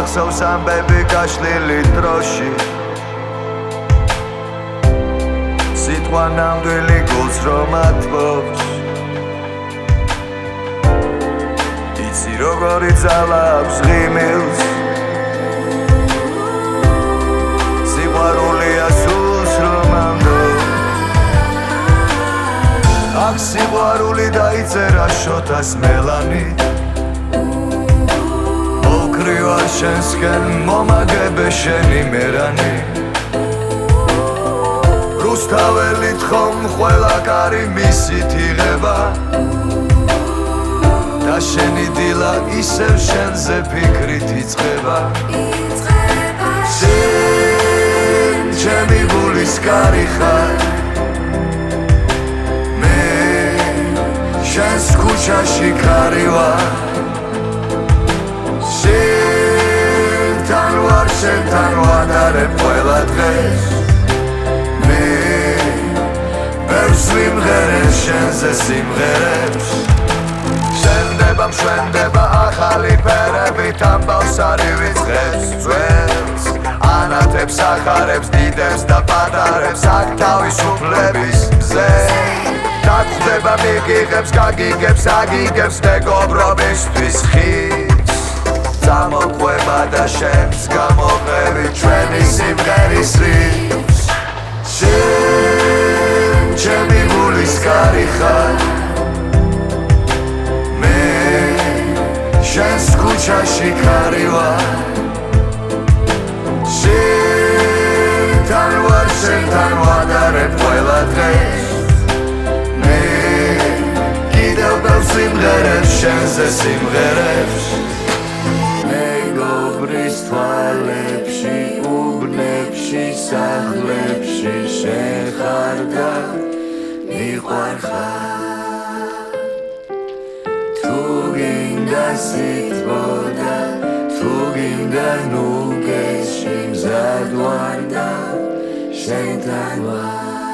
მახსოვს ამბები გაშლილი დროში სიტყვა ნამდვილი გულს რომ ათბობს იცი როგორი ძალა აქვს ღიმილს სიყვარულია სულს რომ ამდობს აქ სიყვარული დაიწერა შოთას მელანით მოკრივარ შენსკენ მომაგებე შენი მერანი რუსთაველით ხომ ყველა კარი მისით იღება და შენი დილა ისევ შენზე ფიქრით იწყება შენ ჩემი გულის კარი ხარ მე შენს ქუჩაში ქარი ვარ შენთან ვარ შენთან ვადარებ ყველა დღეს სიმღერებს შენზე სიმღერებს შენდება მშვენდება ახალი ფერებით ამბავს არ ივიწყებს ძველს ანათებს ახარებს დიდებს და პატარებს აქ თავისუფლების მზე დაგხვდება მიგიღებს გაგიგებს აგიგებს მეგობრობისთვის ხის წამოყვება და შენს გამოყევი ჩვენი სიმღერის რიფს ჩემი გულის კარი ხარ მე შენს ქუჩაში ქარი ვარ შენთან ვარ შენთან ვადარებ ყველა დღეს მე კიდევ ბევრ სიმღერებს შენზე სიმღერებს მეგობრის თვალებში უბნებში სახლებში შენ ხარ და მიყვარ ხარ თუ გინდა სიტყვა თუ გინდა ნუ გეში მზად ვარ და შენთან ვარ